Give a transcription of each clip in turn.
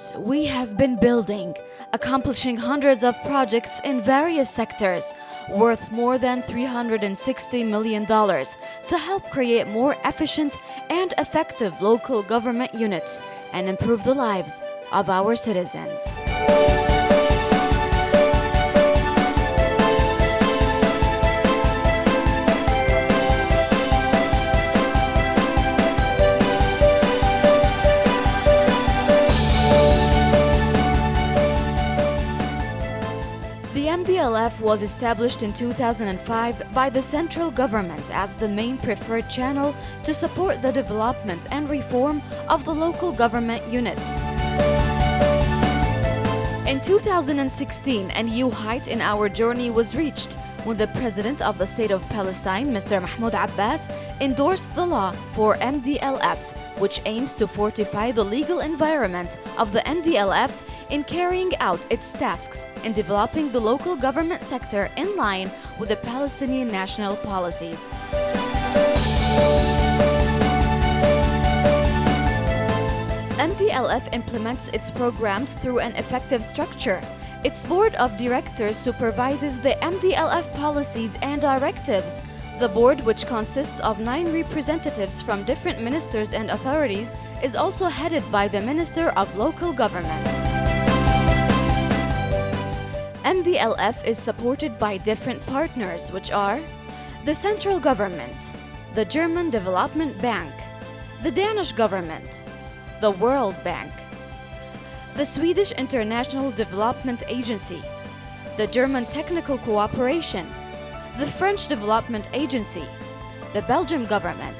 years, we have been building, accomplishing hundreds of projects in various sectors, worth more than $360 million to help create more efficient and effective local government units and improve the lives of our citizens. The MDLF was established in 2005 by the central government as the main preferred channel to support the development and reform of the local government units. In 2016, a new height in our journey was reached when the President of the State of Palestine, Mr. Mahmoud Abbas, endorsed the law for MDLF, which aims to fortify the legal environment of the MDLF in carrying out its tasks in developing the local government sector in line with the Palestinian national policies. MDLF implements its programs through an effective structure. Its board of directors supervises the MDLF policies and directives. The board, which consists of 9 representatives from different ministers and authorities, is also headed by the Minister of Local Government. MDLF is supported by different partners, which are the central government, the German Development Bank, the Danish government, the World Bank, the Swedish International Development Agency, the German Technical Cooperation, the French Development Agency, the Belgian government,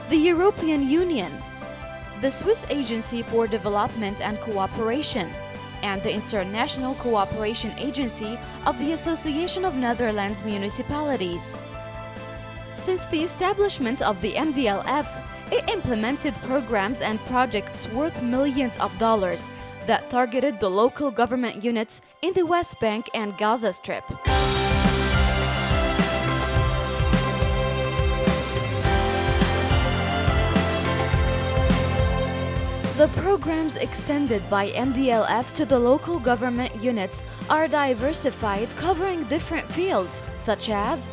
the European Union, the Swiss Agency for Development and Cooperation, and the International Cooperation Agency of the Association of Netherlands Municipalities. Since the establishment of the MDLF, it implemented programs and projects worth millions of dollars that targeted the local government units in the West Bank and Gaza Strip. The programs extended by MDLF to the local government units are diversified, covering different fields, such as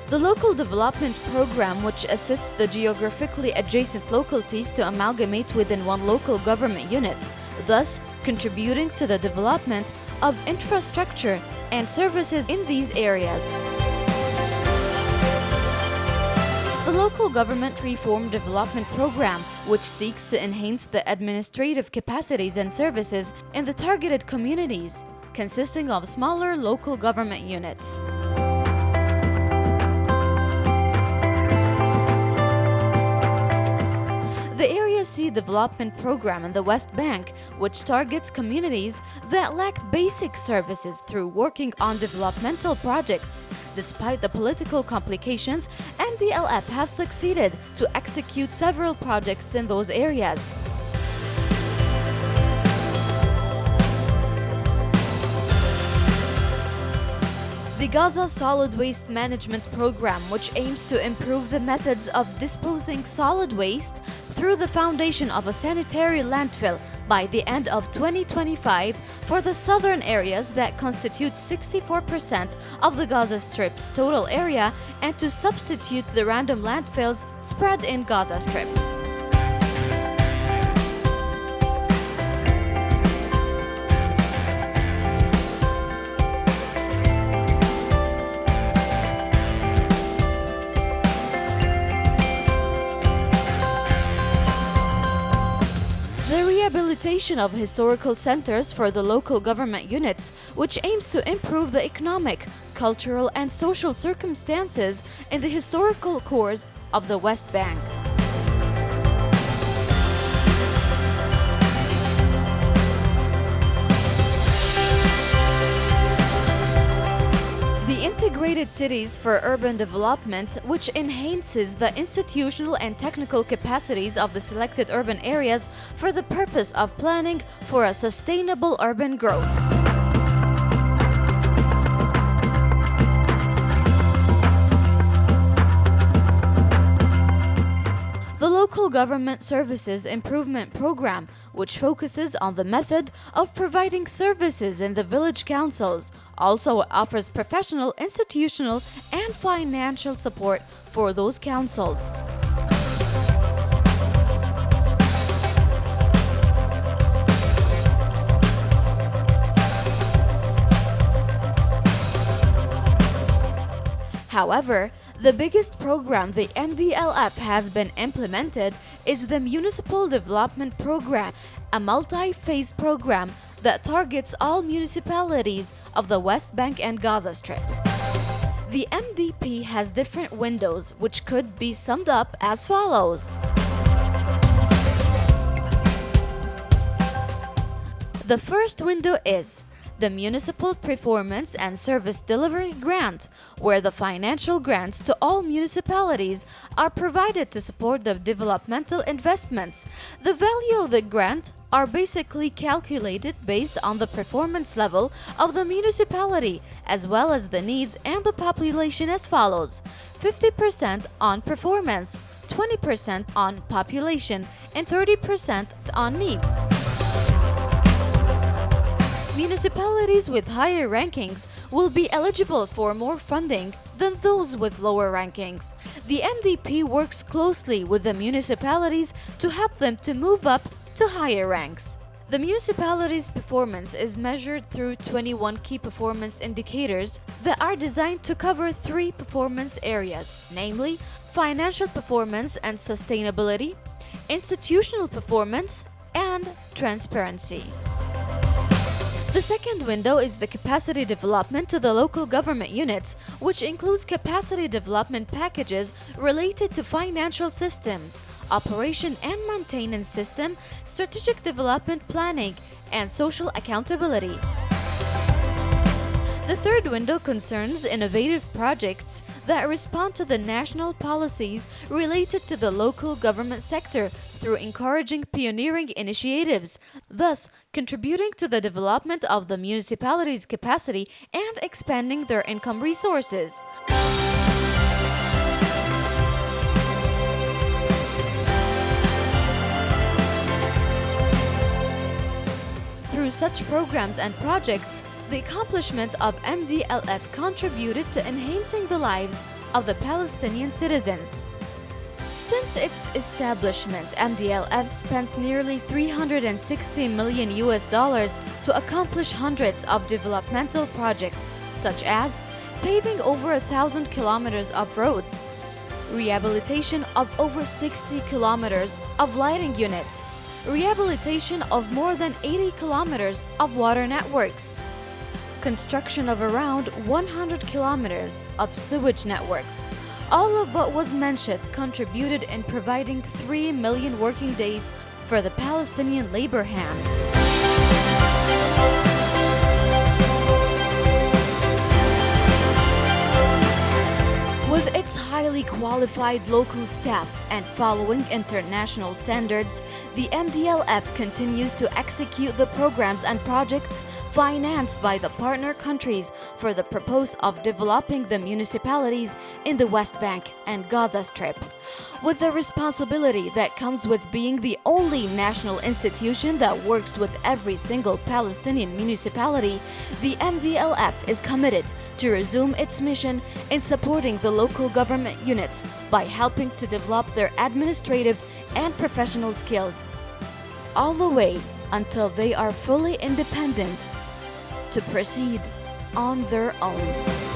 the Local Development Program, which assists the geographically adjacent localities to amalgamate within one local government unit, thus contributing to the development of infrastructure and services in these areas. The Local Government Reform Development Program, which seeks to enhance the administrative capacities and services in the targeted communities, consisting of smaller local government units. The Area C Development Program in the West Bank, which targets communities that lack basic services through working on developmental projects. Despite the political complications, MDLF has succeeded to execute several projects in those areas. The Gaza Solid Waste Management Program, which aims to improve the methods of disposing solid waste through the foundation of a sanitary landfill by the end of 2025 for the southern areas that constitute 64% of the Gaza Strip's total area, and to substitute the random landfills spread in Gaza Strip. Rehabilitation of historical centers for the local government units, which aims to improve the economic, cultural, and social circumstances in the historical cores of the West Bank. Integrated cities for urban development, which enhances the institutional and technical capacities of the selected urban areas for the purpose of planning for a sustainable urban growth. The Local Government Services Improvement Program, which focuses on the method of providing services in the village councils. Also offers professional, institutional, and financial support for those councils. However, the biggest program the MDLF has been implemented is the Municipal Development Program, a multi-phase program that targets all municipalities of the West Bank and Gaza Strip. The MDP has different windows, which could be summed up as follows. The first window is the Municipal Performance and Service Delivery Grant, where the financial grants to all municipalities are provided to support the developmental investments. The value of the grant are basically calculated based on the performance level of the municipality, as well as the needs and the population as follows: 50% on performance, 20% on population, and 30% on needs. Municipalities with higher rankings will be eligible for more funding than those with lower rankings. The MDP works closely with the municipalities to help them to move up to higher ranks. The municipality's performance is measured through 21 key performance indicators that are designed to cover 3 performance areas, namely financial performance and sustainability, institutional performance, and transparency. The second window is the capacity development to the local government units, which includes capacity development packages related to financial systems, operation and maintenance system, strategic development planning, and social accountability. The third window concerns innovative projects that respond to the national policies related to the local government sector through encouraging pioneering initiatives, thus contributing to the development of the municipality's capacity and expanding their income resources. Through such programs and projects, the accomplishment of MDLF contributed to enhancing the lives of the Palestinian citizens. Since its establishment, MDLF spent nearly $360 million to accomplish hundreds of developmental projects, such as paving over 1,000 kilometers of roads, rehabilitation of over 60 kilometers of lighting units, rehabilitation of more than 80 kilometers of water networks, construction of around 100 kilometers of sewage networks. All of what was mentioned contributed in providing 3 million working days for the Palestinian labor hands. With its highly qualified local staff and following international standards, the MDLF continues to execute the programs and projects financed by the partner countries for the purpose of developing the municipalities in the West Bank and Gaza Strip. With the responsibility that comes with being the only national institution that works with every single Palestinian municipality, the MDLF is committed to resume its mission in supporting the local government units by helping to develop their administrative and professional skills, all the way until they are fully independent to proceed on their own.